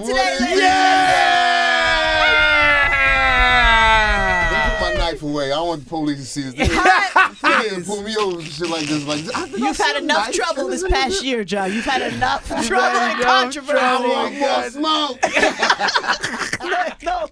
today. Don't put my knife away. I don't want the police to see this. They didn't pull me over and shit like this. You've had enough trouble this past year, Joe. You've had enough trouble and controversy. I want more smoke. No,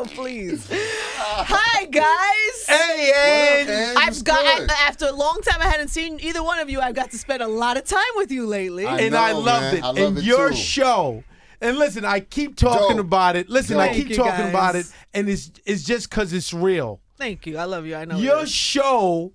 please. Hi, guys. Hey. After a long time I hadn't seen either one of you, I've got to spend a lot of time with you lately. I loved it. And your show. And listen, I keep talking about it. About it, and it's just because it's real. Thank you. I love you. I know your show.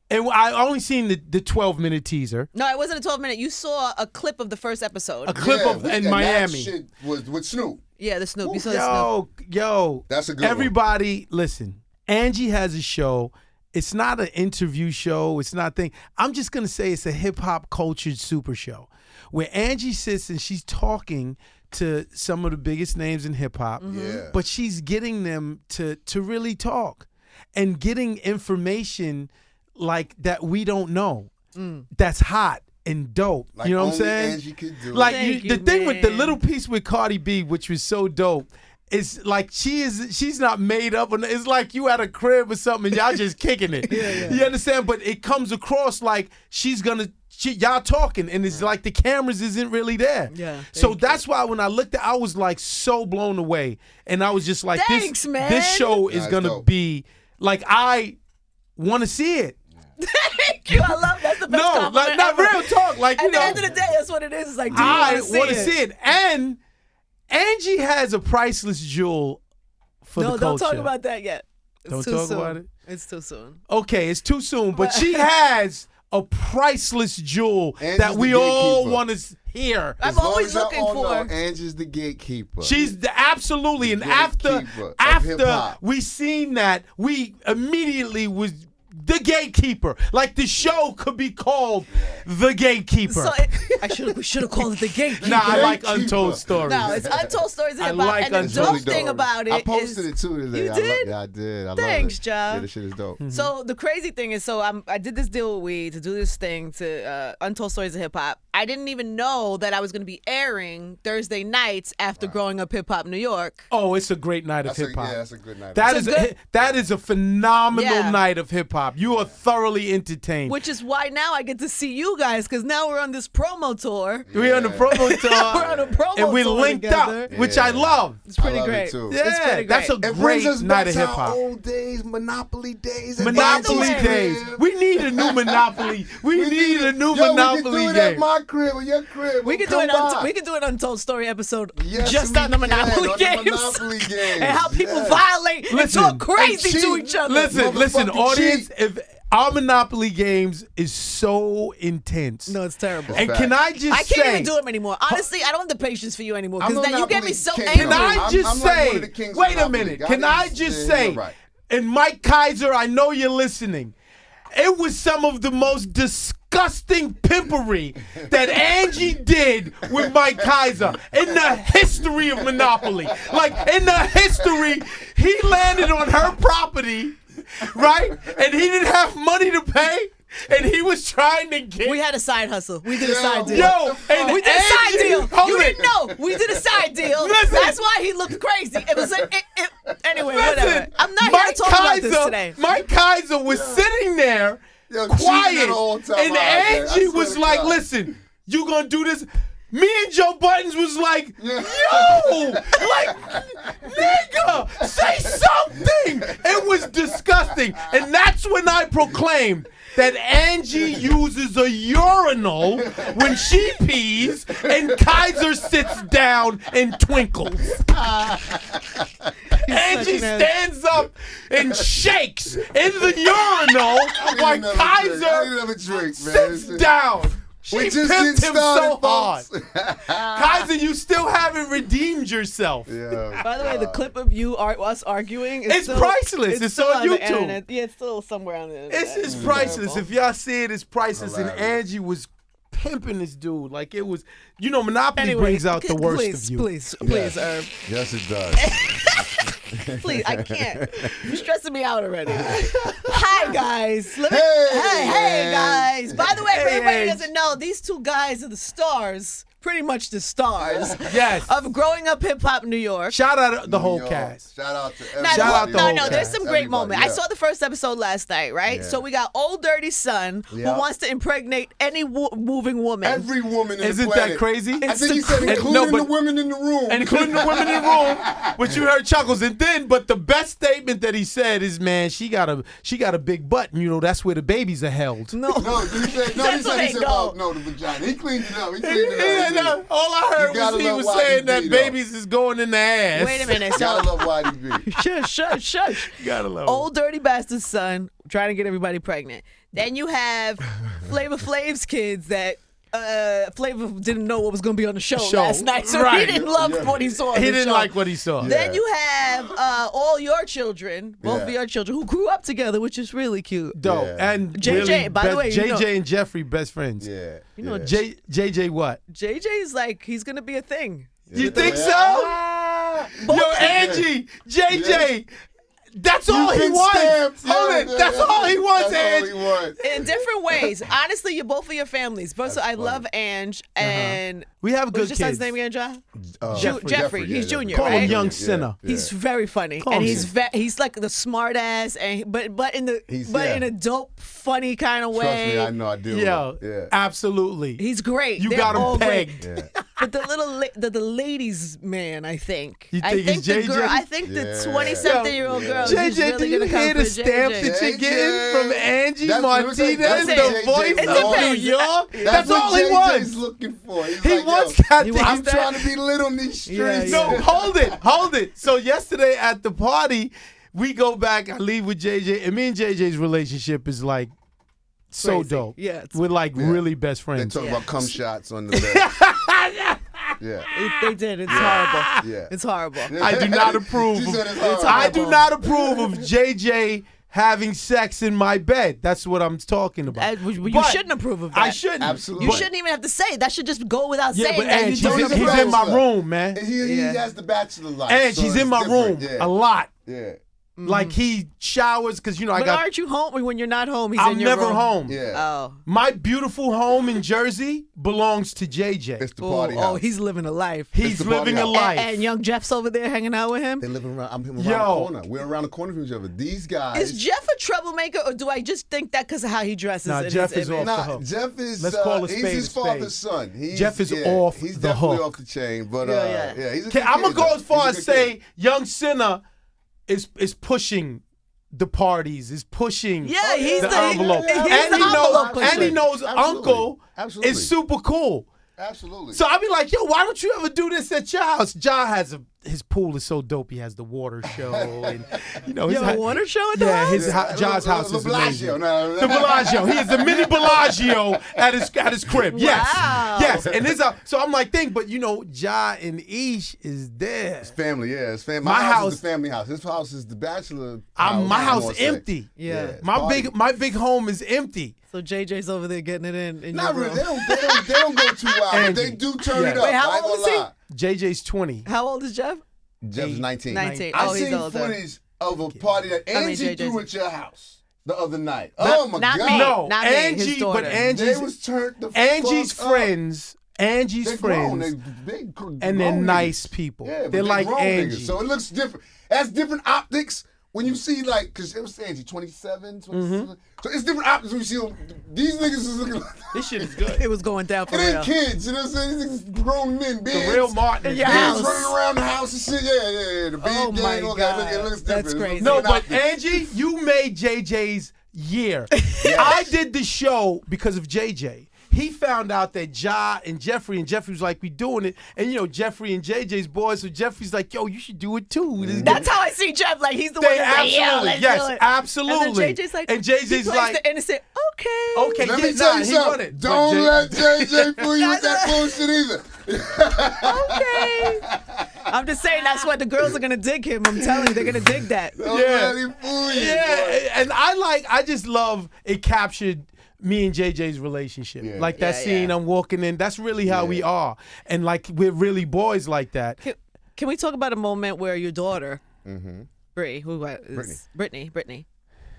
And I only seen the 12-minute teaser. No, it wasn't a 12-minute. You saw a clip of the first episode. A clip in Miami. That shit was with Snoop. Yeah, the Snoop. You saw the Snoop. Yo. That's a good one. Everybody, listen. Angie has a show. It's not an interview show. It's not thing. I'm just going to say it's a hip-hop cultured super show where Angie sits and she's talking to some of the biggest names in hip-hop. Yeah. But she's getting them to really talk and getting information like that we don't know. That's hot and dope. Like you know what I'm only saying? Angie could do. Like the thing with the little piece with Cardi B, which was so dope, is like she's not made up. It's like you at a crib or something and y'all just kicking it. You understand? But it comes across like y'all talking and it's like the cameras isn't really there. Yeah. So that's why when I looked at, I was like so blown away, and I was just like, Thanks, man. This show is gonna dope. be like, I want to see it. Thank you. I love that's the best compliment like not ever. real talk. Like At the end of the day, that's what it is. It's like, do you I want to see it? And Angie has a priceless jewel for the culture. No, don't talk about that yet. Don't talk about it? It's too soon. Okay, it's too soon, but she has a priceless jewel Angie's that we the all gatekeeper. want to hear. I'm always looking for. Angie's the gatekeeper. She's absolutely, and gatekeeper of after hip-hop. we seen that, we immediately was the gatekeeper. Like the show could be called The Gatekeeper. So we should have called it The Gatekeeper. Nah, I like Untold Stories. No, it's Untold Stories in I hip-hop. like And the Untold dope thing about it I posted is, it too today. You did? I did. I Thanks, love it. Ja. Yeah, this shit is dope. So the crazy thing is, I did this deal with Weed to do this thing to Untold Stories of Hip Hop. I didn't even know that I was going to be airing Thursday nights after Growing Up Hip Hop New York. Oh, it's a great night of hip hop. Yeah, that's a good night. That is a phenomenal Yeah. night of hip hop. You are thoroughly entertained. Which is why now I get to see you guys, because now we're on this promo tour. We're on the promo tour. We're on a promo and we tour linked together. up, which I love. It's pretty I love great. it too. It's Yeah, pretty that's a great. It brings great us night back of to hip our hop. old days, Monopoly days. Monopoly By the way- days. We need a new Monopoly. We need a new We can Monopoly do it game. at my crib or your crib. We could do an Untold Story episode Yes, just we on the can, Monopoly on the games. Monopoly games, And how people yes. violate and Listen, talk crazy and to cheat. each other. Listen, Motherfucking audience. cheat. If our Monopoly games is so intense. No, it's terrible. And can I just I say, can't even do them anymore. Honestly, I don't have the patience for you anymore, I'm because a then you get me Monopoly so king. angry. Can I I'm just like one say, of the kings of wait a Monopoly. minute, God can I is- just yeah, say, you're right. and Mike Kaiser, I know you're listening, it was some of the most disgusting pimpery that Angie did with Mike Kaiser in the history of Monopoly. Like, in the history, he landed on her property, right? And he didn't have money to pay. And he was trying to get. We had a side hustle. We did a Yo, side deal. Yo, and We did a side Angie- deal. hold You it. didn't know. We did a side deal. Listen. That's why he looked crazy. It was anyway, Listen, whatever. I'm not here to talk about this today. Mike Kaiser was sitting there, Yo, cheating quiet, the whole time and out there. I Angie swear was to like, God. "Listen, you gonna do this?" Me and Joe Buttons was like, Yeah. "Yo, like, nigga, say something." It was disgusting, and that's when I proclaimed that Angie uses a urinal when she pees, and Kaiser sits down and twinkles. Angie stands up and shakes in the urinal while Kaiser sits down. She We just pimped getting him so started, hard. folks. Kaiser, you still haven't redeemed yourself. Yeah. By the way, the clip of us arguing is It's still, priceless. It's still on the YouTube. internet. Yeah, it's still somewhere on the internet. It's priceless. If y'all see it, it's priceless. And Hilarious. Angie was pimping this dude. Like, it was, Monopoly Anyway, brings out the worst please, of you. Please, Yes. Irv. Yes, it does. Please, I can't. You're stressing me out already. Hi, guys. Hey, man. guys. By the way, for Hey, everybody who hey. doesn't know, these two guys are the stars pretty much the stars Yes. of growing up hip hop New York. Shout out the whole Yo, cast. Shout out to Now, everybody. Shout out the whole there's cast. some great Everybody, moments. I yeah. saw the first episode last night, right? Yeah. So we got Old Dirty Son Yeah. who wants to impregnate any moving woman. Every woman in Isn't the planet. that crazy? I think he said And- including no, but- the women in the room. And including the women in the room, which you heard chuckles. And then, but the best statement that he said is, man, she got a big butt, and that's where the babies are held. No. No, he said, That's where they go. the vagina. He cleaned it up. He cleaned it up. Yeah, all I heard You gotta was he love was YDB, saying that though. babies is going in the ass. Wait a minute. You gotta So, love YDB. shush. Gotta love Old Dirty Bastard Son trying to get everybody pregnant. Then you have Flavor Flav's kids that Flavor didn't know what was going to be on the show last night, so he Right. didn't love what he saw on He the didn't show. like what he saw. Then you have all your children, both of Yeah. your children, who grew up together, which is really cute. Dope. Yeah. And JJ, really by the way, you know- JJ and Jeffrey, best friends. Yeah. You know, yeah. JJ what? JJ's like, he's going to be a thing. You think so? Both Yo, of them. Angie, JJ, that's all he been wants. stamped. Hold Yeah, it. That's yeah. all he wants, That's Angie. all he wants. In different ways. Honestly, you're both of your families. First, I love Ange and We have good what's your son's kids. name again, John? Jeffrey. Jeffrey. He's yeah, junior, Call him right? Young Sinner. Yeah. He's very funny, Call and him he's like the smart ass, and but in Yeah. in a dope, funny kind of Trust way. me, I know I do. Yo, Yeah. absolutely. He's great. You They're got all him great. pegged. Yeah. But the little the ladies man, I think. You I think think it's the JJ? girl. I think the Yeah. 20-something-year-old girl. JJ, is really do you gonna come hear for the stamp JJ. that you're getting from Angie That's- Martinez, that's the JJ voice It of New depends. York? That's what all he JJ's wants. looking for. He's He like, wants yo, that. I'm trying to be lit on these streets. Yeah, No, yeah. hold it. So yesterday at the party, we go back. I leave with JJ, and me and JJ's relationship is like so Crazy. dope. Yeah, it's- We're like really best They friends. talk about cum shots on the bed. Yeah. They did. It's horrible. Yeah. It's horrible. I do not approve. She said it's of, horrible. I do not approve of JJ having sex in my bed. That's what I'm talking about. You But shouldn't approve of that. I shouldn't. Absolutely. You But- shouldn't even have to say it. That should just go without Yeah, saying but that Ange, you don't he's approve. in my room, man. He Yeah. has the bachelor life. And so he's in it's my room different. a lot. Yeah. Like he showers because I But got. aren't you home when you're not home? He's I'm in your never room. home. Yeah. Oh. My beautiful home in Jersey belongs to JJ. It's the party house. Oh, he's living a life. He's the party living a house. life. And young Jeff's over there hanging out with him. They live around. I'm around Yo. the corner. We're around the corner from each other. These guys. Is Jeff a troublemaker, or do I just think that because of how he dresses? Nah, and Jeff his is image? off the Nah, hook. Jeff is. Let's call a he's spade his a spade. father's son. Jeff is off He's the definitely hook. off the chain. But Yeah. he's a Okay, good I'm gonna kid, go though. as far He's as a good say kid. Young Sinner is pushing the parties, is pushing Yeah, he's the the envelope. he's and the he envelope knows, and he pusher. knows Absolutely. Uncle Absolutely. is super cool. Absolutely. So I'll be like, yo, why don't you ever do this at your house? Ja has his pool is so dope. He has the water show, and his You have a water show at the Yeah, house? his Ja's house is amazing. Bellagio. No, The Bellagio. He is the mini Bellagio at his crib. Yes. Wow. Yes. And so I'm like, but Ja and Ish is there. It's family, yeah. It's family. My My house house- is the family house. His house is the bachelor. My I house wanna say. empty. Yeah. it's My party. big home is empty. So JJ's over there getting it in Not your really. room. They don't go too wild, but they Angie. do turn Yeah. it up. Wait, how I ain't old gonna is he? lie. JJ's 20. How old is Jeff? Jeff's 19. 19. I Oh, he's seen older. footage of a party that I mean, Angie JJ's threw at your house the other night. Oh my not God. me. No, Not me, his Angie, daughter. but They was turned the Angie's fuck up. friends. Angie's They're grown. friends. They big, And they're grown nice niggas. people. Yeah, but They're like grown Angie. niggas, so it looks different. That's different optics when you see because it was Angie, 27, 27. So it's different optics when you see them. These niggas is looking like This shit is good. It was going down for it real. ain't kids. You know what I'm saying? These niggas grown men. The Beards, real Martin. In your beards house. running around the house and shit. Yeah. The beard Oh gang. my all God. that. It looks That's different. crazy. No, Different but optics. Angie, you made JJ's year. I did the show because of JJ. He found out that Ja and Jeffrey was like, we doing it. And, Jeffrey and JJ's boys, so Jeffrey's like, yo, you should do it too. That's how I see Jeff. Like, he's the one They that's like, yeah, absolutely, let's yes, do it. absolutely. And then JJ's like, And JJ's he plays like- the innocent, okay. Okay, Let yeah, me tell you he won something. it. Don't But let JJ fool you with that bullshit either. Okay. I'm just saying that's what the girls are going to dig him. I'm telling you, they're going to dig that. Don't Yeah. let him fool you. Yeah, boy. and I just love it captured me and JJ's relationship. Yeah. Like that Yeah, scene yeah. I'm walking in, that's really how we are. And like we're really boys like that. Can we talk about a moment where your daughter, Brittany, Brittany,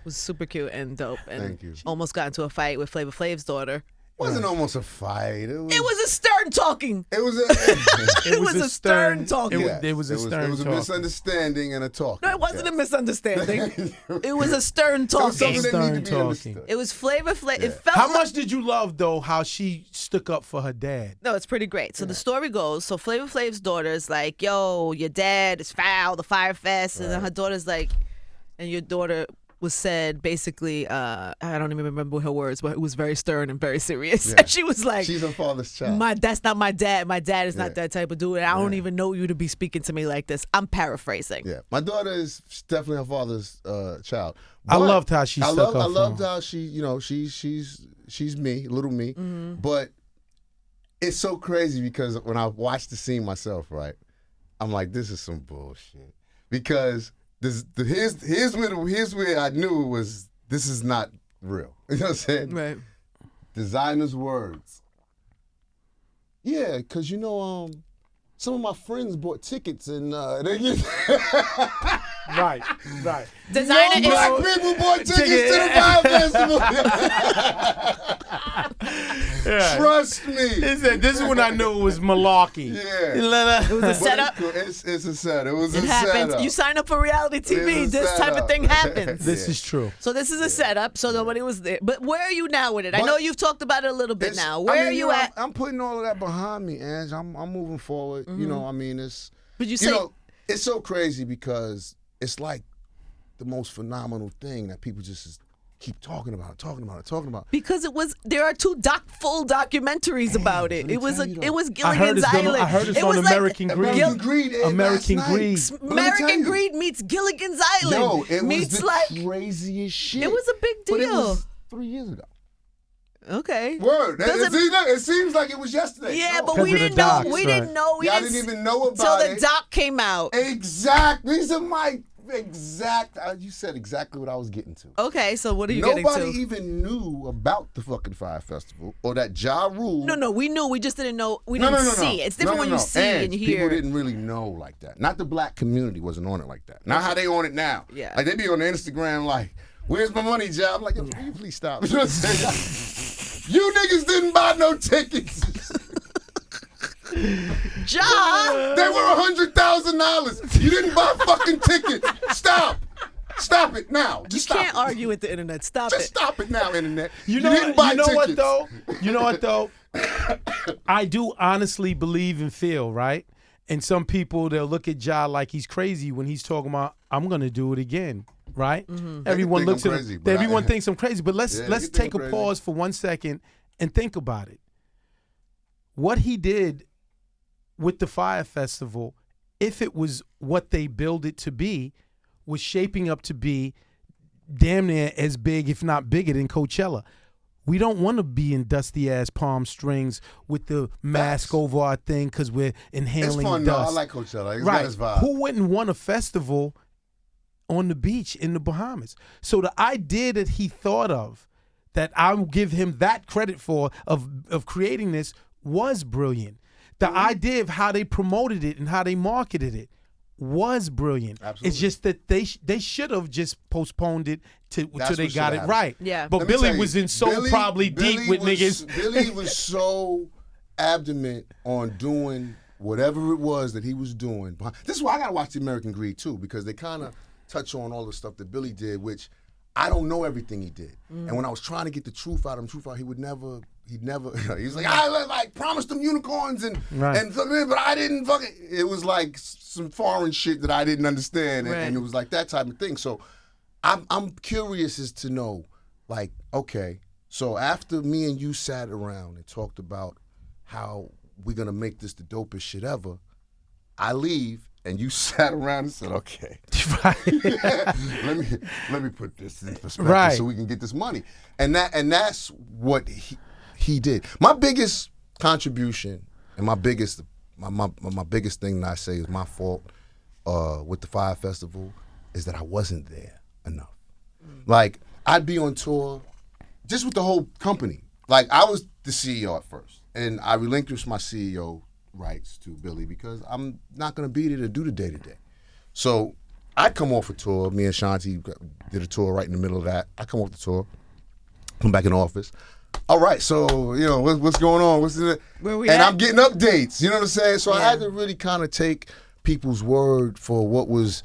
was super cute and dope, and Thank you. almost got into a fight with Flavor Flav's daughter, Wasn't almost a fight. It was a stern talking. It was a. It was a stern talking. It was a stern It was a talking. misunderstanding and a talk. No, it wasn't a misunderstanding. It was a stern talking. something that Stern needed to be talking. understood. It was Flavor. It felt How like- much did you love though how she stuck up for her dad? No, it's pretty great. So the story goes, so Flavor Flav's daughter's like, yo, your dad is foul, the Fyre Fest. And then her daughter's like, and your daughter was said basically, I don't even remember her words, but it was very stern and very serious. Yeah. And she was like, She's her father's child. that's not my dad. My dad is Yeah. not that type of dude. And I don't even know you to be speaking to me like this. I'm paraphrasing. Yeah, my daughter is definitely her father's child. I But loved how she stuck up I for loved him. how she, you know, she's me, little me. Mm-hmm. But it's so crazy because when I watched the scene myself, right, I'm like, this is some bullshit. Because here's where I knew it was. This is not real. You know what I'm saying? Right. Designer's words. Yeah, cause you know, some of my friends bought tickets and they get. Right. Designer is Black people bought tickets to the Fyre Festival. Yeah. Trust me. He said, this is when I knew it was malarkey. Yeah. it was a But setup. it's a setup. It was It a happens. setup. You sign up for reality TV, It's a this type of setup. thing happens. This is true. So this is a setup, so nobody was there. But where are you now with it? I But- know you've talked about it a little bit now. Where are you know, at? I'm putting all of that behind me, Ange. I'm moving forward. You know, I mean, it's. But you You say know, it's so crazy because it's like the most phenomenal thing that people just keep talking about. because there are two full documentaries about it. let me it was tell you, it was I heard Gilligan's it's Island. I heard it's it on was American Greed. American Greed. aired American last night. Greed. But let me tell American you, Greed meets Gilligan's Island. Yo, it was meets the like craziest shit. it was a big But it deal. was 3 years ago. Okay. Word. Doesn't- It seems like it was yesterday. Yeah, No. but 'Cause we of the didn't know. docs, We right. didn't know. We Y'all didn't didn't even know till about the it. doc came out. Exact. These are my exact. You said exactly what I was getting to. Okay, so what are you Nobody getting to? even knew about the fucking Fyre Festival or that Ja Rule. No, we knew. We just didn't know. We didn't see it. It's different when you see And and you hear. people didn't really know like that. Not the black community wasn't on it like that. Not how they on it now. Yeah. Like they be on Instagram like, "Where's my money, Ja?" I'm like, "Yo, will you please stop?" You know what I'm saying? You niggas didn't buy no tickets. Ja! They were $100,000. You didn't buy fucking tickets. Stop. Stop it now. You Just stop can't it. argue with the internet. Stop Just it. stop it now, internet. You know, didn't buy you know what tickets. though? You know what though? I do honestly believe and feel, right? And some people, they'll look at Ja like he's crazy when he's talking about, I'm gonna do it again, right? Everyone think looks I'm at crazy, him. but Everyone I- thinks I'm crazy, but let's Yeah, let's you think take I'm a crazy. pause for 1 second and think about it. What he did with the Fyre Festival, if it was what they billed it to be, was shaping up to be damn near as big, if not bigger, than Coachella. We don't want to be in dusty ass Palm Springs with the mask Facts. over our thing because we're It's inhaling fun, though. dust. I like Coachella. It's right? got its vibe. Who wouldn't want a festival on the beach in the Bahamas? So the idea that he thought of, that I'll give him that credit for of creating this, was brilliant. The idea of how they promoted it and how they marketed it was brilliant. Absolutely. It's just that they should have just postponed it till That's they what got should it happen. right. Yeah. But Let me Billy tell you, was in so Billy- probably Billy deep with was- niggas. Billy was so adamant on doing whatever it was that he was doing. This is why I gotta watch the American Greed too, because they kind of touch on all the stuff that Billy did, which I don't know everything he did. And when I was trying to get the truth out of him, he would never. He'd never. He was like, I like promised them unicorns and Right. but I didn't fucking. It was like some foreign shit that I didn't understand, and, Right. and it was like that type of thing. So I'm curious as to know, like, okay, so after me and you sat around and talked about how we're gonna make this the dopest shit ever, I leave and you sat around and said, okay, let me put this in perspective Right. so we can get this money, and that's what he did. My biggest contribution and my biggest thing that I say is my fault with the Fyre Festival is that I wasn't there enough. Like, I'd be on tour just with the whole company. Like, I was the CEO at first, and I relinquished my CEO rights to Billy because I'm not going to be there to do the day-to-day. So I'd come off a tour. Me and Shanti did a tour right in the middle of that. I come off the tour. Come back in the office. All right, so what's going on? Where we and at? I'm getting updates. You know what I'm saying? So I Yeah. had to really kind of take people's word for what was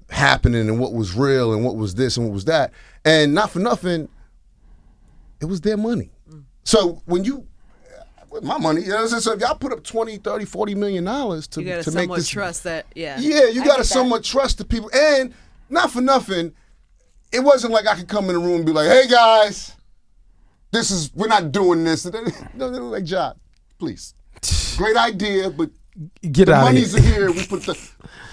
happening and what was real and what was this and what was that. And not for nothing, it was their money. So when you, with my money, you know what I'm saying? So if y'all put up 20, 30, 40 million dollars to You gotta make somewhat this, trust that. Yeah. yeah, you I gotta get that. somewhat trust the people. And not for nothing, it wasn't like I could come in the room and be like, hey guys, we're not doing this. No, they were like, John, please. Great idea, but Get the out of money's here. here.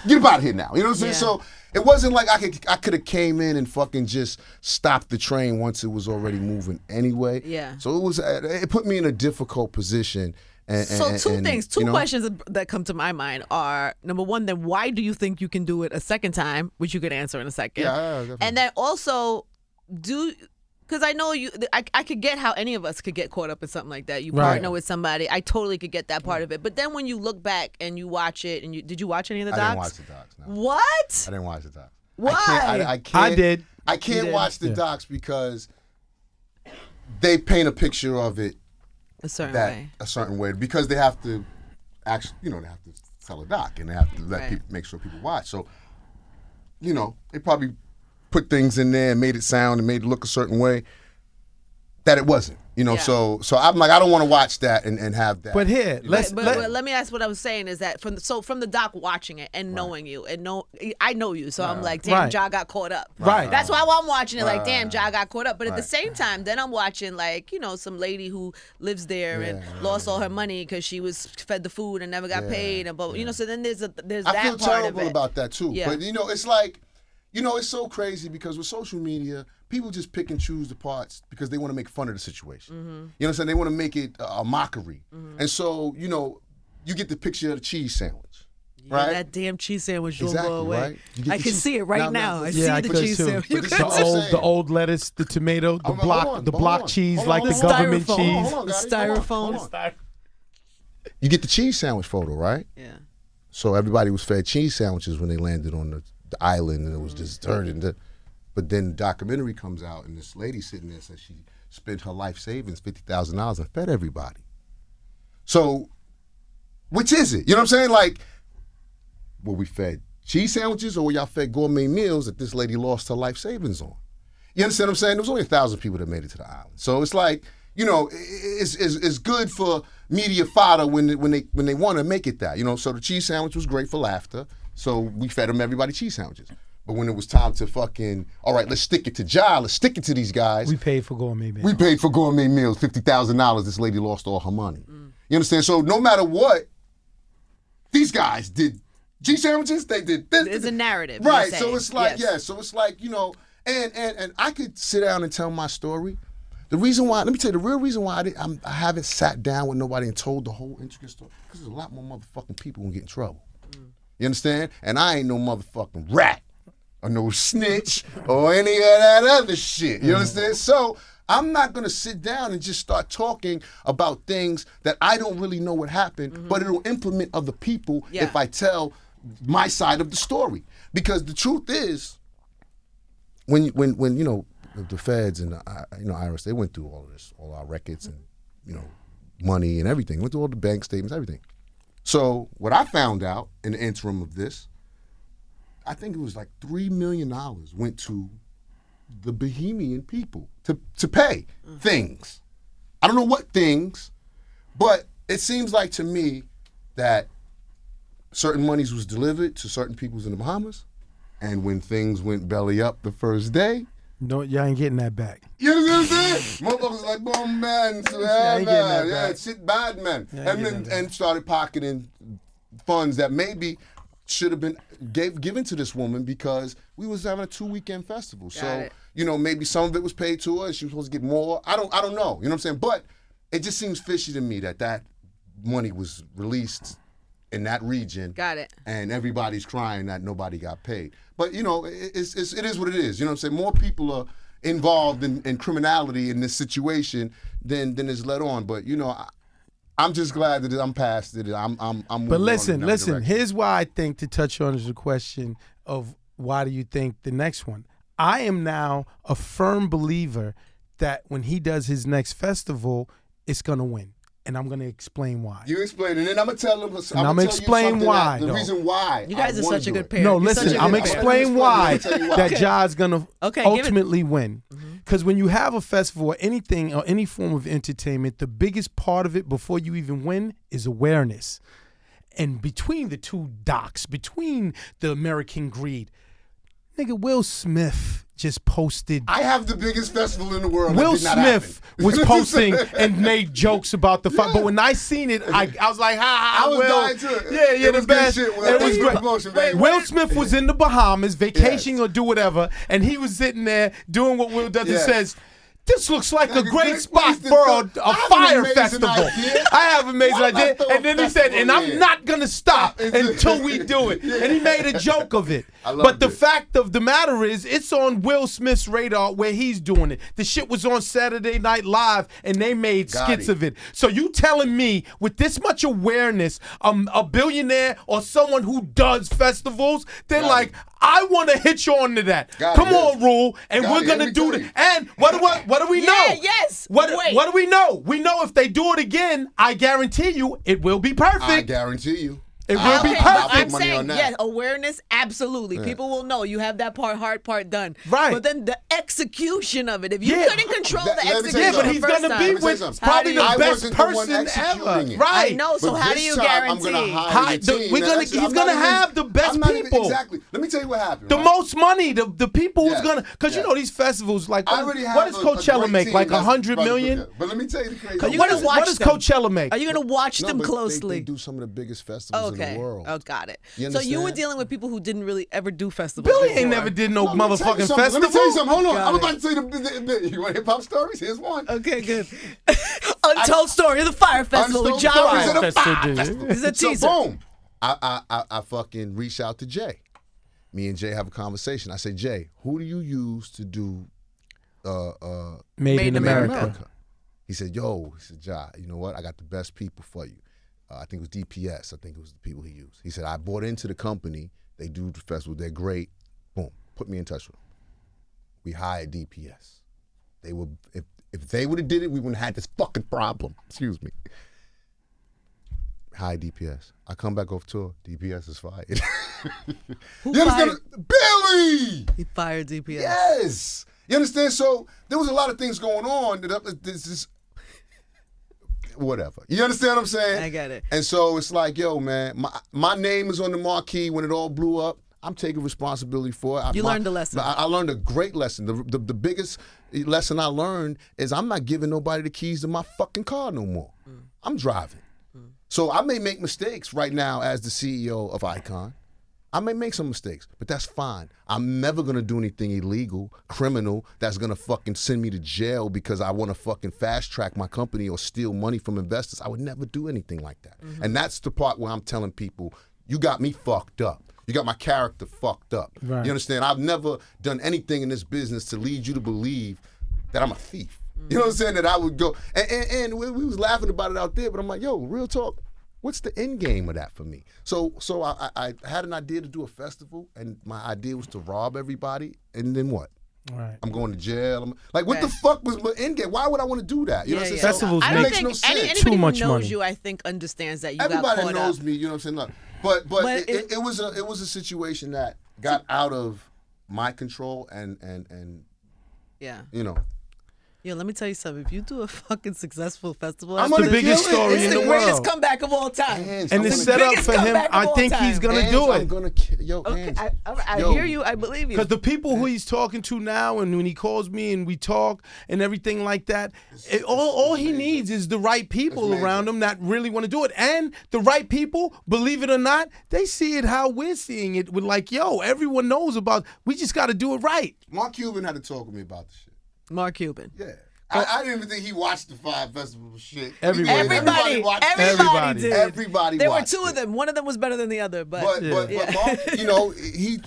Get up out of here now. You know what I'm saying? Yeah. So it wasn't like I could have came in and fucking just stopped the train once it was already moving anyway. Yeah. So it put me in a difficult position. So two things, two you know, questions that come to my mind are, number one, then why do you think you can do it a second time, which you could answer in a second. Yeah, definitely. And then also, because I know I could get how any of us could get caught up in something like that. You Right. partner with somebody. I totally could get that part of it. But then when you look back and you watch it, and did you watch any of the docs? I didn't watch the docs. No. What? I didn't watch the docs. Why? I can't. I did. I can't did? watch the Yeah. docs because they paint a picture of it A certain that way. a certain way because they have to actually, they have to tell a doc and they have to let Right. people make sure people watch. So, they probably put things in there and made it sound and made it look a certain way that it wasn't. Yeah. So I'm like, I don't want to watch that and have that. But here, But let me ask what I was saying is that from the doc watching it and knowing you and I know you, so I'm like, damn, Right. Ja got caught up. Right. That's why I'm watching it like, damn, Ja got caught up. But at the same time, then I'm watching like, some lady who lives there and lost all her money because she was fed the food and never got paid, and so then there's I that feel part terrible of it. about that too. Yeah. But it's like, it's so crazy because with social media, people just pick and choose the parts because they want to make fun of the situation. You know what I'm saying? They want to make it a mockery. And so, you get the picture of the cheese sandwich, Yeah, right? that damn cheese sandwich don't Exactly, go away. right? You get I the can cheese- see it right Now, now. I yeah, see I the could cheese too. sandwich. But You this could is see- what I'm saying. the old lettuce, the tomato, the Hold block, on, the hold block on. cheese Hold like on, the hold on. government Styrofoam. cheese. Hold on, The guys. Hold on, styrofoam. hold on. You get the cheese sandwich photo, right? Yeah. So everybody was fed cheese sandwiches when they landed on the island, and it was just turned into. But then the documentary comes out, and this lady sitting there says she spent her life savings, $50,000, and fed everybody. So, which is it? You know what I'm saying? Like, were we fed cheese sandwiches, or were y'all fed gourmet meals that this lady lost her life savings on? You understand what I'm saying? There was only 1,000 people that made it to the island. So it's like, it's good for media fodder when they want to make it that. So the cheese sandwich was great for laughter. So we fed everybody cheese sandwiches. But when it was time to fucking, all right, let's stick it to Ja, let's stick it to these guys. We paid for gourmet meals. We paid for gourmet meals, $50,000. This lady lost all her money. You understand? So no matter what, these guys did cheese sandwiches. They did this. There's a narrative. you're Right. saying. So it's like, Yes. So it's like, and I could sit down and tell my story. The reason why, let me tell you, the real reason why I haven't sat down with nobody and told the whole intricate story, because there's a lot more motherfucking people who get in trouble. You understand? And I ain't no motherfucking rat or no snitch or any of that other shit. You understand? So I'm not going to sit down and just start talking about things that I don't really know what happened, but it'll implement other people if I tell my side of the story. Because the truth is, when the feds and the IRS, they went through all of this, all our records and money and everything, went through all the bank statements, everything. So what I found out in the interim of this, I think it was like $3 million went to the Bohemian people to pay things. I don't know what things, but it seems like to me that certain monies was delivered to certain peoples in the Bahamas, and when things went belly up the first day, No, y'all ain't getting that back. you know what I'm saying? Motherfuckers like, boom, man, ain't getting that back. shit bad, man. Yeah, ain't getting that And started pocketing funds that maybe should have been given to this woman because we was having a 2-weekend festival. Got So, maybe some of it was paid to her. She was supposed to get more. I don't know. You know what I'm saying? But it just seems fishy to me that money was released in that region. Got it. And everybody's crying that nobody got paid. But, it is what it is. You know what I'm saying? More people are involved in criminality in this situation than is let on. But, I'm just glad that I'm past it. I'm moving But on listen, in another direction. here's why I think, to touch on is the question of why do you think the next one? I am now a firm believer that when he does his next festival, it's gonna win. And I'm gonna explain why. You explain, and then I'm gonna tell him. I'm gonna explain why. The reason why. You guys are such a good pair. No, You're listen. I'm gonna explain why that Ja's gonna ultimately win. Because when you have a festival or anything or any form of entertainment, the biggest part of it before you even win is awareness. And between the two docs, between the American greed, nigga, Will Smith just posted. I have the biggest festival in the world. Will Smith was posting and made jokes about the fight, but when I seen it, I was like, "Ha, I was dying too. Yeah, the best. It was great. Promotion, baby. Will Smith was in the Bahamas vacationing or do whatever, and he was sitting there doing what Will does and says, "This looks like a great spot for a Fyre festival." I have an amazing idea. And then he said, and I'm not going to stop until we do it. And he made a joke of it. But the fact of the matter is, it's on Will Smith's radar where he's doing it. The shit was on Saturday Night Live, and they made skits of it. So you telling me, with this much awareness, a billionaire or someone who does festivals, they're like, I want to hitch on to that. Come on, Rule, and we're going to do it. And what do we know? Yes. What do we know? We know if they do it again, I guarantee you it will be perfect. I guarantee you. It will be perfect. I'm saying, yes, awareness, absolutely. Yeah. People will know you have that hard part done. Right. But then the execution of it, if you couldn't control the execution, yeah, but he's going to be with probably the best person ever. Right. I know, so how do you guarantee? He's going to have the best people. Exactly. Let me tell you what happened. The most money, the people who's going to, because you know these festivals, like, what does Coachella make? Like $100 million? But let me tell you the crazy. What does Coachella make? Are you going to watch them closely? They do some of the biggest festivals in the world. Oh, got it. So you were dealing with people who didn't really ever do festivals. Billy ain't never did no motherfucking festival. Let me tell you something. Hold on. I'm about to tell you the you want hip hop stories? Here's one. Okay, good. Untold story of the Fyre Festival with John. It's a teaser. So boom. I fucking reach out to Jay. Me and Jay have a conversation. I say, Jay, who do you use to do Made in America? He said, yo, Ja, you know what? I got the best people for you. I think it was DPS. I think it was the people he used. He said, I bought into the company. They do the festival. They're great. Boom. Put me in touch with them. We hired DPS. They were if they would have did it, we wouldn't have had this fucking problem. Excuse me. Hired DPS. I come back off tour. DPS is fired. Who fired? Billy! He fired DPS. Yes. You understand? So there was a lot of things going on. Whatever. You understand what I'm saying? I get it. And so it's like, yo, man, my name is on the marquee when it all blew up. I'm taking responsibility for it. You learned a lesson. I learned a great lesson. The biggest lesson I learned is I'm not giving nobody the keys to my fucking car no more. I'm driving. So I may make mistakes right now as the CEO of Icon. I may make some mistakes, but that's fine. I'm never gonna do anything illegal, criminal, that's gonna fucking send me to jail because I wanna fucking fast track my company or steal money from investors. I would never do anything like that. And that's the part where I'm telling people, you got me fucked up. You got my character fucked up. Right. You understand? I've never done anything in this business to lead you to believe that I'm a thief. You know what I'm saying? That I would go, and we was laughing about it out there, but I'm like, yo, real talk. What's the end game of that for me? So I had an idea to do a festival, and my idea was to rob everybody, and then what? Right. I'm going to jail. What the fuck was my end game? Why would I want to do that? You know what I'm saying? Festivals I don't make think no sense. anybody Too much who knows money. you, I think, understands that you got Everybody caught knows up. me. You know what I'm saying? Look, but it was a situation that got out of my control, and Yeah. you know. Yo, let me tell you something. If you do a fucking successful festival, I'm the biggest story it's in the the greatest world. comeback of all time. And it's set up for him. I think he's gonna do I'm it. gonna kill yo. Okay, Angie. I Yo. hear you. I believe you. Because the people who he's talking to now, and when he calls me and we talk and everything like that, all he needs is the right people around him that really want to do it. And the right people, believe it or not, they see it how we're seeing it. With like, yo, everyone knows about. We just got to do it right. Mark Cuban had to talk with me about the shit. Mark Cuban. Yeah. I didn't even think he watched the Fyre Festival shit. Everybody watched it. Everybody did. Everybody There were watched two of them. One of them was better than the other. But But Mark, you know, he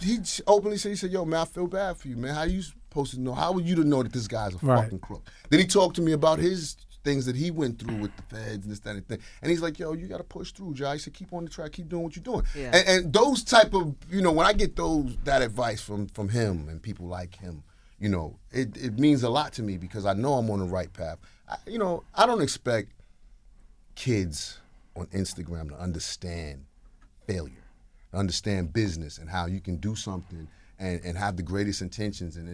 openly said, he said, yo, man, I feel bad for you, man. How you supposed to know? How were you to know that this guy's a fucking crook? Then he talked to me about his things that he went through with the feds and this, that, and thing. And he's like, yo, you got to push through, Jai. He said, keep on the track, keep doing what you're doing. Yeah. And those type of, you know, when I get that advice from him and people like him, You know, it means a lot to me because I know I'm on the right path. I don't expect kids on Instagram to understand failure, to understand business and how you can do something and have the greatest intentions and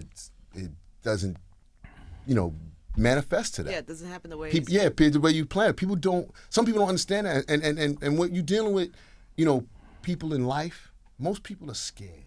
it doesn't, manifest to that. Yeah, it doesn't happen the way. The way you plan. Some people don't understand that, and what you're dealing with, people in life. Most people are scared.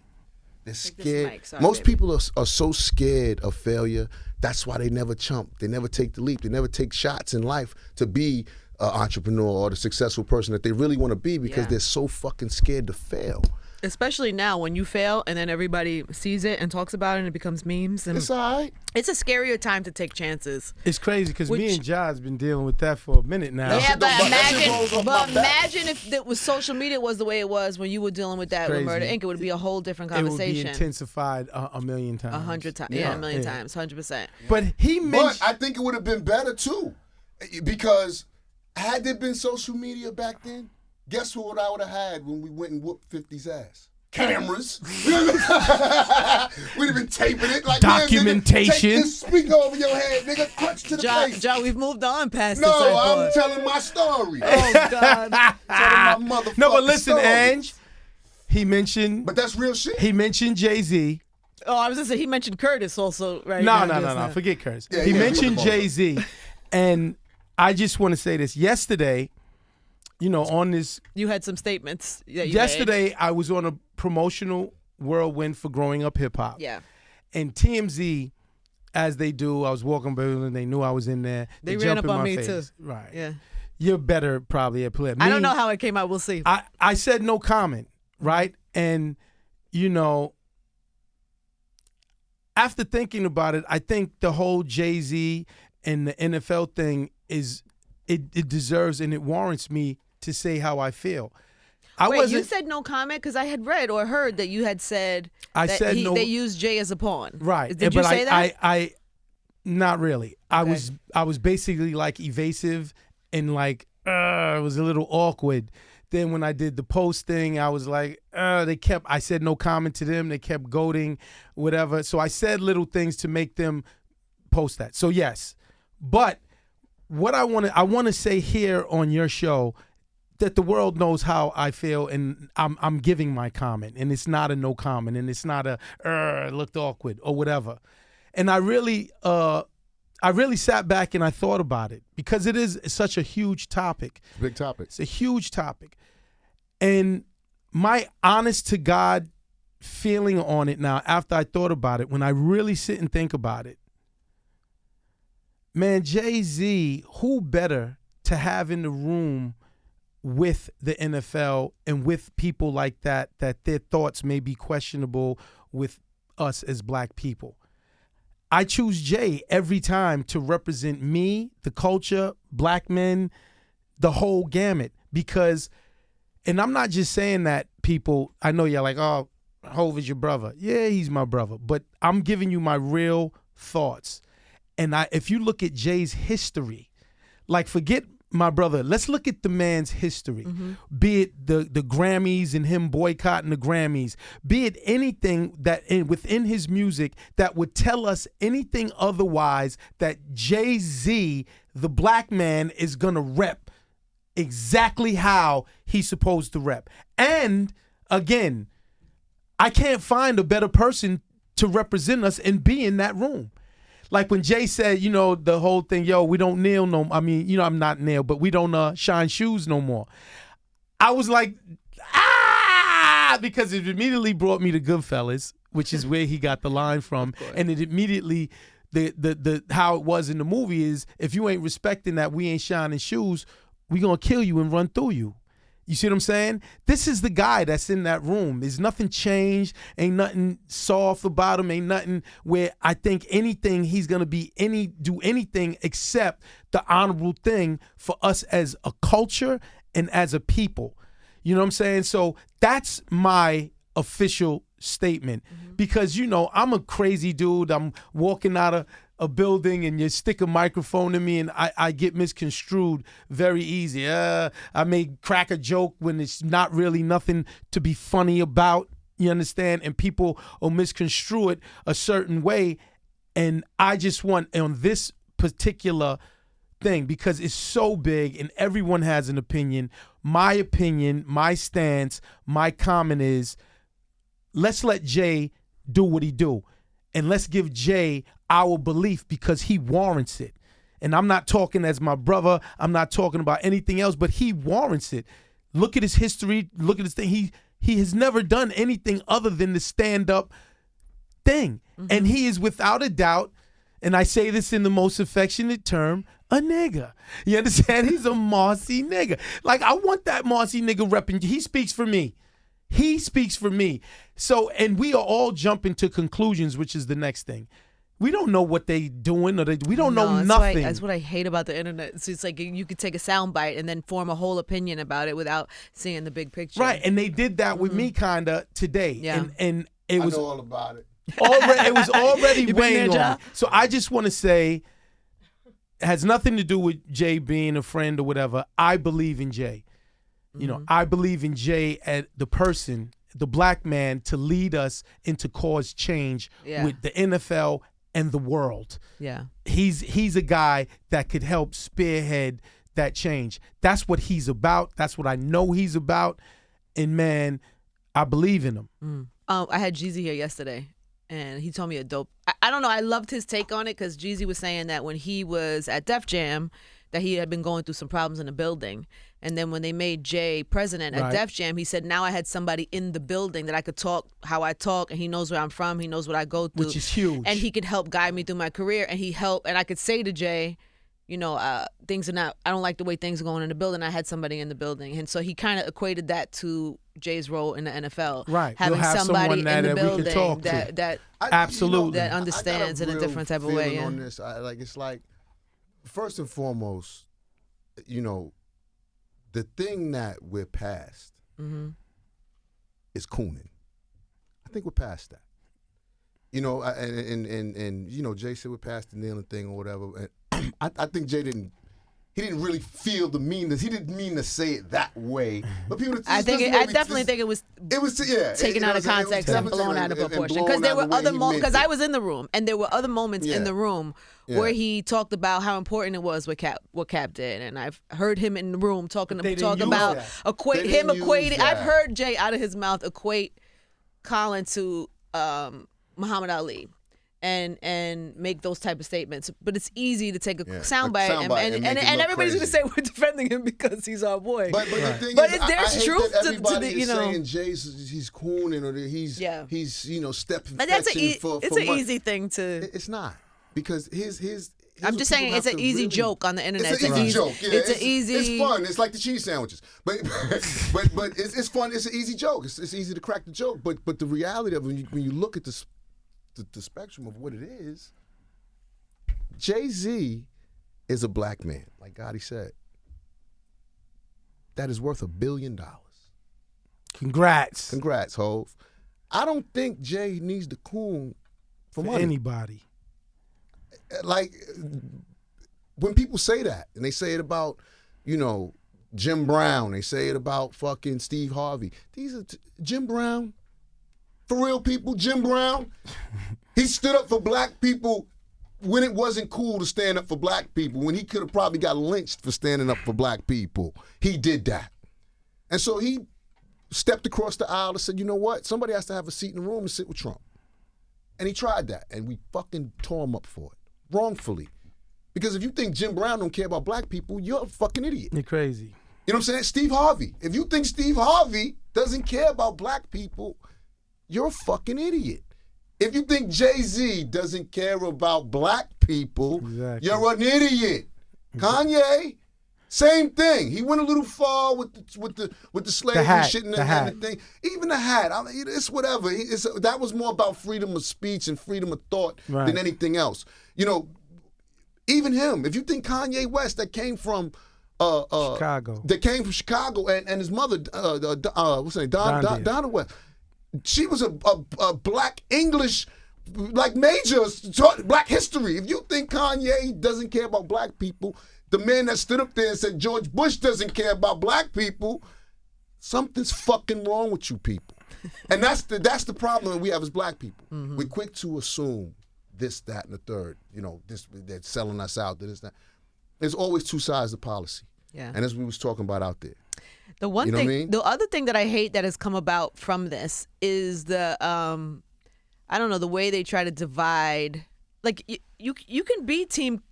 They're scared. Most people are so scared of failure. That's why they never chump. They never take the leap. They never take shots in life to be an entrepreneur or the successful person that they really want to be because they're so fucking scared to fail. Especially now when you fail and then everybody sees it and talks about it and it becomes memes. And it's all right. It's a scarier time to take chances. It's crazy because me and Jai's been dealing with that for a minute now. Yeah, but imagine if it was social media was the way it was when you were dealing with that with Murder Inc. It would be a whole different conversation. It would be intensified a million times. 100 times. Yeah, a million times. 100%. But But I think it would have been better too, because had there been social media back then, guess what I would have had when we went and whooped 50's ass? Cameras. We'd have been taping it like documentation. Take this speaker over your head, nigga. Punch to the face. John, we've moved on past this. No, I'm telling my story. Oh God. Telling my motherfucking No, but listen, story. Ange. He mentioned. But that's real shit. He mentioned Jay-Z. Oh, I was gonna say he mentioned Curtis also, right? No. Forget Curtis. Yeah, he mentioned Jay-Z, and I just want to say this. Yesterday, on this. You had some statements. Yesterday, I was on a promotional whirlwind for growing up hip hop. Yeah. And TMZ, as they do, I was walking by and they knew I was in there. They ran up on me face. too. Right. Yeah. You're better probably at play. I don't know how it came out. We'll see. I said no comment, right? And after thinking about it, I think the whole Jay-Z and the NFL thing it deserves and it warrants me to say how I feel. You said no comment because I had read or heard that you had said they used Jay as a pawn. Right. Did you say that? I not really. Okay. I was basically like evasive and like it was a little awkward. Then when I did the post thing, I was like, I said no comment to them. They kept goading, whatever. So I said little things to make them post that. So yes. But what I want to say here on your show that the world knows how I feel, and I'm giving my comment, and it's not a no comment, and it's not a it looked awkward or whatever. And I really sat back and I thought about it because it is such a huge topic. Big topic. It's a huge topic. And my honest to God feeling on it now, after I thought about it, when I really sit and think about it, man, Jay-Z, who better to have in the room with the NFL and with people like that their thoughts may be questionable with us as black people. I choose Jay every time to represent me, the culture, black men, the whole gamut. Because, and I'm not just saying that, people, I know you're like, oh, Hov is your brother. Yeah, he's my brother. But I'm giving you my real thoughts. And if you look at Jay's history, like forget my brother, let's look at the man's history. Mm-hmm. Be it the Grammys and him boycotting the Grammys, be it anything that within his music that would tell us anything otherwise, that Jay-Z, the black man, is gonna rep exactly how he's supposed to rep. And again, I can't find a better person to represent us and be in that room. Like when Jay said, the whole thing, we don't kneel no more. I mean, I'm not kneel, but we don't shine shoes no more. I was like, because it immediately brought me to Goodfellas, which is where he got the line from. And it immediately, the how it was in the movie is, if you ain't respecting that we ain't shining shoes, we gonna kill you and run through you. You see what I'm saying? This is the guy that's in that room. There's nothing changed. Ain't nothing soft about him. Ain't nothing where I think anything he's going to do anything except the honorable thing for us as a culture and as a people. You know what I'm saying? So that's my official statement. Mm-hmm. Because, I'm a crazy dude. I'm walking out of a building and you stick a microphone in me and I get misconstrued very easy. I may crack a joke when it's not really nothing to be funny about, you understand? And people will misconstrue it a certain way. And I just want, on this particular thing, because it's so big and everyone has an opinion, my stance, my comment is, let's let Jay do what he do. And let's give Jay our belief because he warrants it. And I'm not talking as my brother. I'm not talking about anything else, but he warrants it. Look at his history. Look at his thing. He has never done anything other than the stand-up thing. Mm-hmm. And he is without a doubt, and I say this in the most affectionate term, a nigga. You understand? He's a Marcy nigga. Like, I want that Marcy nigga repping. He speaks for me. He speaks for me. So, and we are all jumping to conclusions, which is the next thing. We don't know what they doing, or we don't know nothing. That's what I hate about the internet. It's like you could take a soundbite and then form a whole opinion about it without seeing the big picture. Right, and they did that with me kind of today. Yeah. And it was I know all about it. It was already weighing on there, me. So I just want to say, it has nothing to do with Jay being a friend or whatever. I believe in Jay. You know, I believe in Jay as the person, the black man, to lead us and to cause change with the NFL and the world. Yeah. He's a guy that could help spearhead that change. That's what he's about. That's what I know he's about. And man, I believe in him. I had Jeezy here yesterday, and he told me a dope. I don't know. I loved his take on it because Jeezy was saying that when he was at Def Jam, that he had been going through some problems in the building. And then when they made Jay president at Def Jam, he said, now I had somebody in the building that I could talk how I talk, and he knows where I'm from. He knows what I go through. Which is huge. And he could help guide me through my career. And he helped, and I could say to Jay, you know, things are not, I don't like the way things are going in the building. I had somebody in the building. And so he kind of equated that to Jay's role in the NFL. Right. Having You'll have somebody someone in the that we can building talk to. that Absolutely. that understands I got in a different type of way. feeling Yeah. on this. It's like, first and foremost, you know, the thing that we're past is cooning. I think we're past that. You know, and you know, Jay said we're past the kneeling thing or whatever. And I think Jay didn't really feel the meanness. He didn't mean to say it that way. But people, I definitely think it was taken out of context and blown out of proportion. Because there were other moments. Because I was in the room, and there were other moments in the room where he talked about how important it was what Cap did, and I've heard him in the room talk about equating. I've heard Jay out of his mouth equate Colin to Muhammad Ali. And make those type of statements, but it's easy to take a soundbite and everybody's gonna say we're defending him because he's our boy. But the thing is, there's I truth that everybody to the, you is know. saying he's cooning or he's you know stepping. But that's it's an easy thing to. It's not because his I'm just saying it's an easy joke on the internet. It's an easy joke. Yeah, it's easy. It's fun. It's like the cheese sandwiches. But it's fun. It's an easy joke. It's easy to crack the joke. But the reality of it, when you look at the spectrum of what it is, Jay-Z is a black man, like Gotti said, that is worth $1 billion. Congrats, Hov. I don't think Jay needs to coon for money. Anybody. Like, when people say that, and they say it about, you know, Jim Brown, they say it about fucking Steve Harvey. These are Jim Brown. For real people, Jim Brown, he stood up for black people when it wasn't cool to stand up for black people, when he could have probably got lynched for standing up for black people. He did that. And so he stepped across the aisle and said, you know what? Somebody has to have a seat in the room and sit with Trump. And he tried that, and we fucking tore him up for it, wrongfully. Because if you think Jim Brown don't care about black people, you're a fucking idiot. You're crazy. You know what I'm saying? Steve Harvey. If you think Steve Harvey doesn't care about black people, you're a fucking idiot. If you think Jay-Z doesn't care about black people, you're an idiot. Kanye, same thing. He went a little far with the slavery shit and the thing. Even the hat, I mean, it's whatever. That was more about freedom of speech and freedom of thought than anything else. You know, even him. If you think Kanye West, that came from Chicago, and his mother, what's her name, Donna West. She was a black English, like major, taught black history. If you think Kanye doesn't care about black people, the man that stood up there and said George Bush doesn't care about black people, something's fucking wrong with you people. And that's the problem that we have as black people. We're quick to assume this, that, and the third. They're selling us out. This, that. There's always two sides to policy. Yeah. And as we was talking about out there. The one You know thing, what I mean? the other thing that I hate that has come about from this is the, I don't know, the way they try to divide. Like you can be Team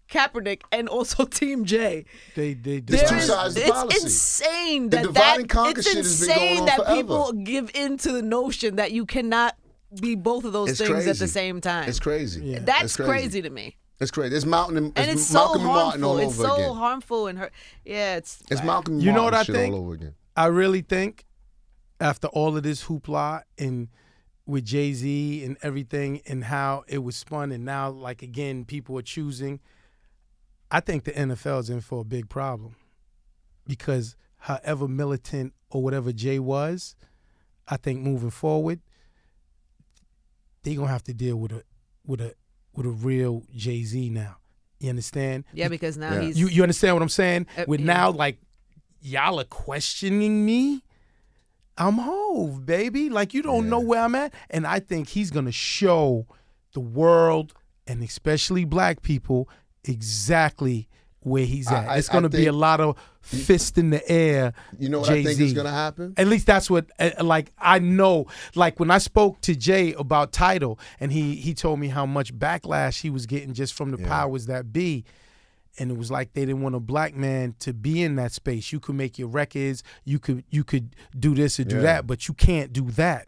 Kaepernick and also Team J. They There's two sides to policy. It's insane The divide and conquer it's shit has been going insane on that forever. people give in to the notion that you cannot be both of those It's things at crazy. the same time. It's crazy. Yeah. That's It's crazy to me. It's crazy. It's Malcolm And it's so Malcolm and Martin all harmful. It's over so again. harmful and hurt. Yeah, it's Malcolm and You know Martin what I shit think? all over again. I really think after all of this hoopla and with Jay-Z and everything and how it was spun and now, like, again, people are choosing, I think the NFL is in for a big problem because however militant or whatever Jay was, I think moving forward, they're going to have to deal with a real Jay-Z now. You understand? yeah, because now Yeah. he's You understand what I'm saying? With yeah. now, like, y'all are questioning me. I'm Hove, baby. Like, you don't know where I'm at. And I think he's going to show the world and especially black people exactly where he's at. It's going to be a lot of fist in the air. You know what Jay-Z. I think is going to happen? At least that's what, like, I know. Like, when I spoke to Jay about Tidal, and he told me how much backlash he was getting just from the powers that be, and it was like they didn't want a black man to be in that space. You could make your records, you could do this or do that, but you can't do that.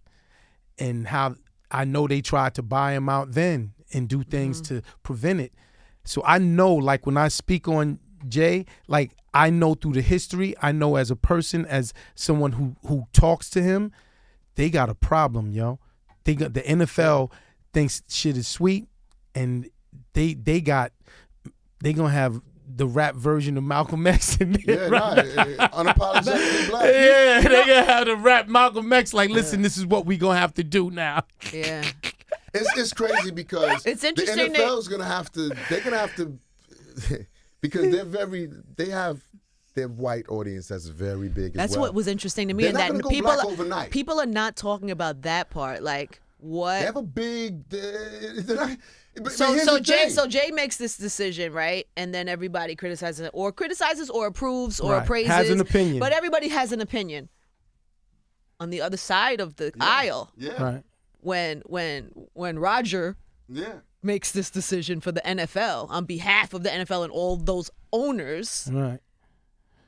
And how I know they tried to buy him out then and do things to prevent it. So I know, like, when I speak on Jay, like, I know through the history, I know as a person, as someone who talks to him, they got a problem, yo. The NFL thinks shit is sweet, and they gonna have the rap version of Malcolm X in there. Unapologetically black. Yeah, they gonna have the rap Malcolm X. Like, listen, this is what we gonna have to do now. yeah. It's crazy because It's interesting the NFL is gonna have to. They're gonna have to because they have their white audience that's very big. That's as well. what was interesting to me, They're and not that gonna go people black overnight. people are not talking about that part. Like what? They have a big. So Jay makes this decision, right? And then everybody criticizes or approves or Right. praises. Has an opinion. But everybody has an opinion. On the other side of the aisle, Right. when Roger makes this decision for the NFL on behalf of the NFL and all those owners, Right.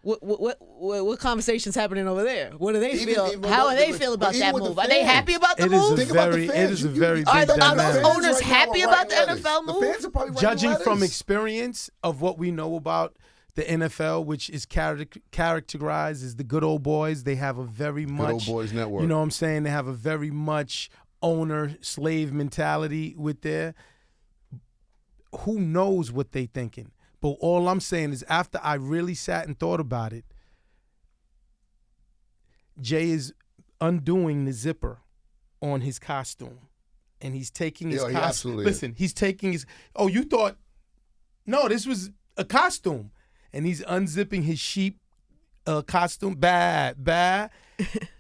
what conversations happening over there? What do they feel? even How with- do they feel about even that with the move? Are they fans. happy about the It is move? a Think about the very, fans. it is a You- very you- big Are those dynamic. owners right now happy are about the writing letters. NFL move? The fans are probably writing Judging from letters. experience of what we know about the NFL, which is characterized as the good old boys, they have a very much Old Boys Network. You know what I'm saying? They have a very much owner-slave mentality with their. Who knows what they thinking? But all I'm saying is, after I really sat and thought about it, Jay is undoing the zipper on his costume, and he's taking his Yo, he costume. absolutely Listen, he's taking his. Oh, you thought? No, this was a costume, and he's unzipping his sheep costume. Bad,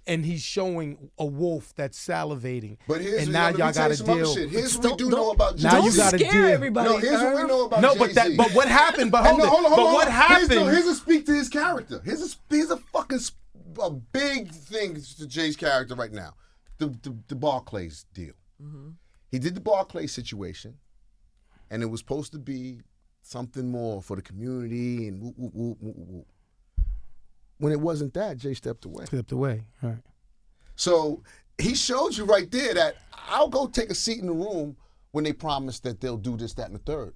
and he's showing a wolf that's salivating. But here's and now let me y'all tell you got to some other deal. shit. Here's what we Don't- do don't- know about Now Jay-Z. you gotta scare deal. everybody. No, here's what we know about No, Jay-Z. but what happened? But hold Hold it. But what happened? Here's a speak to his character. Here's a fucking a big thing to Jay's character right now. The Barclays deal. Mm-hmm. He did the Barclays situation, and it was supposed to be something more for the community and whoop, whoop, whoop, whoop, whoop. When it wasn't that, Jay stepped away. Stepped away. All right. So he showed you right there that I'll go take a seat in the room when they promise that they'll do this, that, and the third.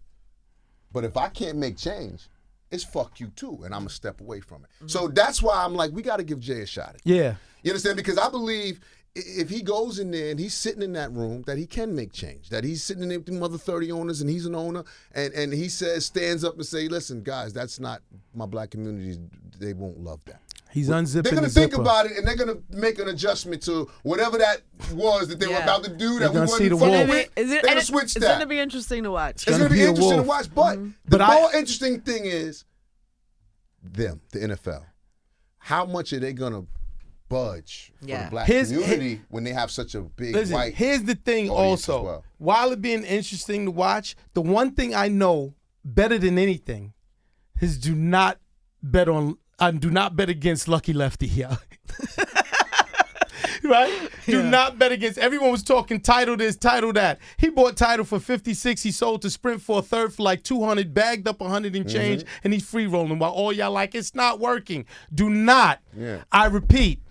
But if I can't make change, it's fuck you too, and I'm gonna step away from it. So that's why I'm like, we got to give Jay a shot. Yeah. You understand? Because I believe if he goes in there and he's sitting in that room, that he can make change. That he's sitting in there with the other 30 owners and he's an owner, and he stands up and say, listen, guys, that's not my black community. They won't love that. He's unzipping They're going the to think zipper. about it, and they're going to make an adjustment to whatever that was that they were Yeah. about to do They're that we gonna see wasn't the fucking wolf. with. They're going to switch It's that. going to be interesting to watch. It's going gonna to be be a interesting to wolf. watch. But But the I- more interesting thing is the NFL. How much are they going to budge for Yeah. the black community when they have such a big white. Here's the thing audience also. as well. While it being interesting to watch, the one thing I know better than anything is do not bet against Lucky Lefty here. Right? Do not bet against. Everyone was talking title this, title that. He bought title for 56. He sold to Sprint for a third for like 200, bagged up 100 and change, and he's free rolling. While all y'all like, it's not working. Do not. Yeah. I repeat.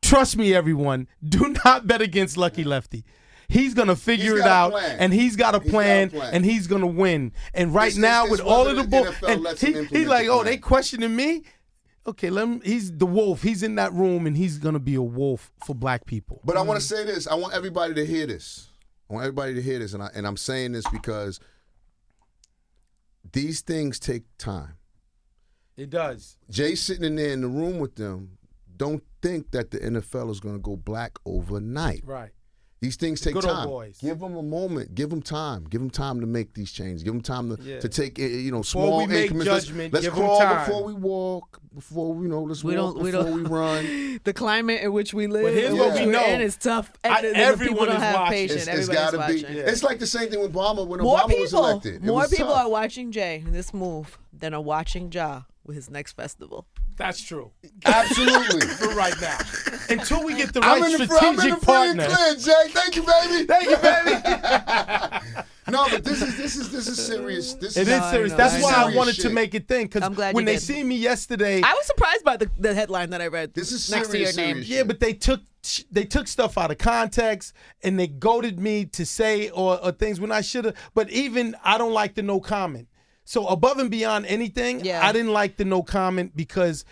Trust me, everyone. Do not bet against Lucky Lefty. He's going to figure it out, and he's got a plan, and he's going to win. And right now, with all of the bull, and he's like, oh, they questioning me? Okay, he's the wolf. He's in that room, and he's going to be a wolf for black people. But I want to say this. I want everybody to hear this. And I'm saying this because these things take time. It does. Jay sitting in there in the room with them, don't think that the NFL is going to go black overnight. Right. These things take Good time. old boys. Give them a moment. Give them time. Give them time to make these changes. Give them time to take before small we make increments. judgment, Let's give them crawl time. before we walk. Before let's walk before we run. The climate in which we live, But here's what we know. and it's tough. Everyone people don't is have watching. patience. It's Everybody's got to be. watching. It's like the same thing with Obama when More Obama was people, elected. more people tough. are watching Jay in this move than are watching Ja with his next festival. That's true. Absolutely. For right now. Until we get the I'm right in the strategic partner. clear, Jay. Thank you, baby. Thank you, baby. No, but this is serious. It is serious. That's why I wanted to make it thing. Because when they see me yesterday, I was surprised by the headline that I read. This is next to your name. Yeah, but they took stuff out of context and they goaded me to say or things when I should have. But even I don't like the no comment. So above and beyond anything, I didn't like the no comment because,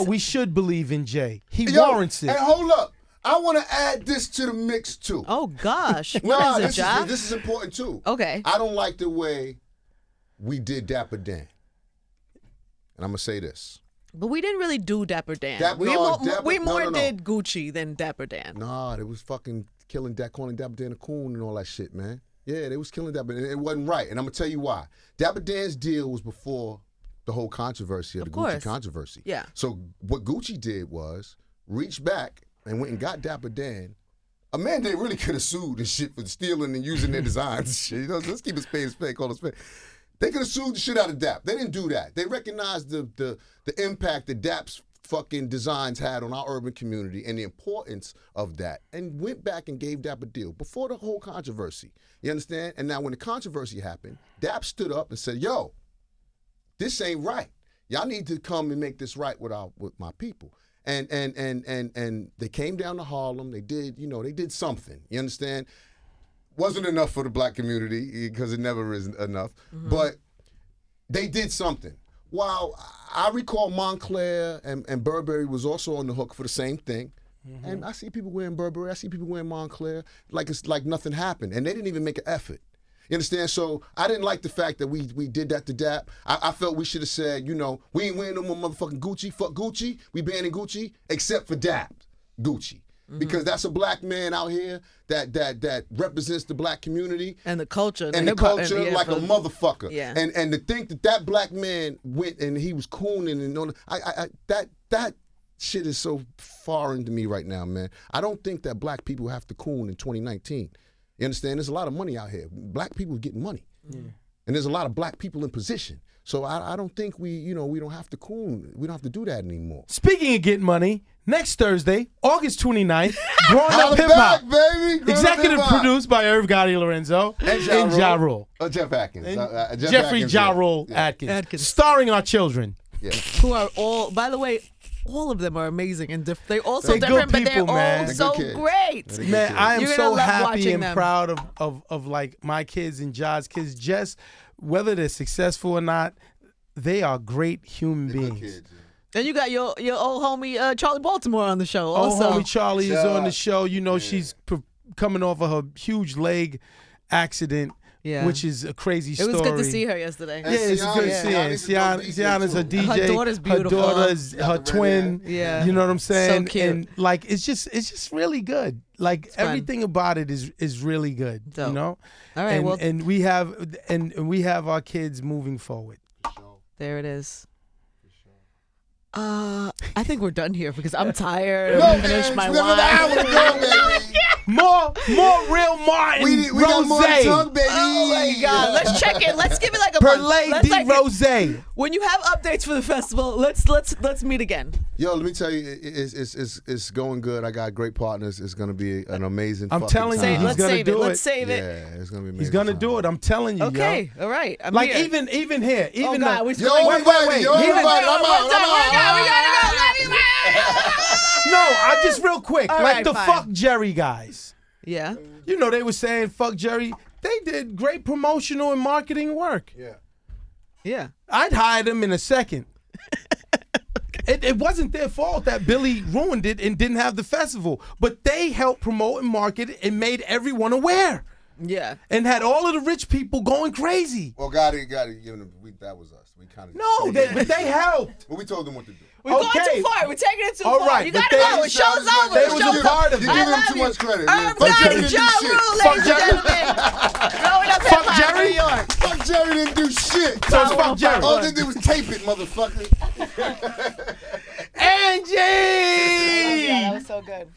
we should believe in Jay. He warrants it. And hold up. I want to add this to the mix, too. Oh, gosh. No, this this is important, too. Okay. I don't like the way we did Dapper Dan. And I'm going to say this. But we didn't really do Dapper Dan. We more did Gucci than Dapper Dan. Nah, they was fucking calling Dapper Dan a coon and all that shit, man. Yeah, they was killing Dapper Dan. It wasn't right. And I'm going to tell you why. Dapper Dan's deal was before the whole controversy of the Gucci controversy. Yeah. So what Gucci did was reach back and went and got Dapper Dan. A man they really could have sued and shit for stealing and using their designs and shit. Let's keep it spade, call it spade. They could have sued the shit out of Dap. They didn't do that. They recognized the impact that Dap's fucking designs had on our urban community and the importance of that, and went back and gave Dap a deal before the whole controversy. You understand? And now when the controversy happened, Dap stood up and said, yo, this ain't right. Y'all need to come and make this right with my people. And they came down to Harlem. They did something. You understand? Wasn't enough for the black community because it never is enough. Mm-hmm. But they did something. While I recall Montclair and Burberry was also on the hook for the same thing. Mm-hmm. And I see people wearing Burberry. I see people wearing Montclair like it's like nothing happened. And they didn't even make an effort. You understand? So I didn't like the fact that we did that to Dap. I felt we should have said, we ain't wearing no more motherfucking Gucci. Fuck Gucci. We banning Gucci except for Dap Gucci. Mm-hmm. Because that's a black man out here that represents the black community. And the culture. And the culture like a motherfucker. Yeah. And to think that black man went and he was cooning and all that shit is so foreign to me right now, man. I don't think that black people have to coon in 2019. You understand? There's a lot of money out here. Black people getting money. Yeah. And there's a lot of black people in position. So I don't think we don't have to coon. We don't have to do that anymore. Speaking of getting money, next Thursday, August 29th, Growing Up Hip Hop. Baby. Executive produced by Irv Gotti Lorenzo and Ja Rule. Jeff Atkins. Jeffrey Ja Rule Atkins. Starring our children. Yeah. Who are all, by the way, all of them are amazing and they're all so different, people, but they're man. all so great. Man, I am so happy and them. proud of like my kids and Ja's kids. Just whether they're successful or not, they are great human beings. Kids, yeah. And you got your old homie Charlie Baltimore on the show also. Old homie Charlie is on the show. She's coming off of her huge leg accident. Yeah. Which is a crazy story. It was good to see her yesterday. Yeah, it's good to see her. Sienna's her DJ. Her daughter's beautiful. Her daughter's her twin. Yeah. You know what I'm saying? So cute. And like it's just really good. Like it's everything fun. About it is really good. Dope. You know? All right. And we have our kids moving forward. There it is. I think we're done here because I'm tired. No, I finished man, my it's another hour to wine. go, baby. More real Martin We got more to talk, baby. Oh my God! Let's check it. Let's give it like a month. Perlay Let's de Rose. When you have updates for the festival, let's meet again. Yo, let me tell you, it's going good. I got great partners. It's gonna be an amazing. I'm fucking telling you, time. he's Let's gonna save do it. it. Let's save it. Yeah, it's gonna be. He's gonna do it. I'm telling you, Okay, yo. all right. I'm Like here. even here, Oh even God, the, we Yo, still wait. everybody, Even- I'm out. We gotta go. Love you. no, I just real quick, All like right, the fine. fuck Jerry guys. Yeah. You know they were saying fuck Jerry. They did great promotional and marketing work. Yeah. Yeah. I'd hire them in a second. It wasn't their fault that Billy ruined it and didn't have the festival, but they helped promote and market it and made everyone aware Yeah. and had all of the rich people going crazy. Well, Gotti, that was us. We kind of. No, but they helped. But we told them what to do. We're going Okay. too far. We're taking it too All far. right, You but gotta they- go. The show's over. they The was show's a part of You're it. giving I him too love much credit. Irv Fuck Gotti, Jerry Ja didn't do Rule, shit. ladies and gentlemen. Growing up Fuck hip-hop Jerry? in New York. Fuck Jerry didn't do shit. So it's fuck Jerry. All they did was tape it, motherfucker. Angie! Yeah, that was so good.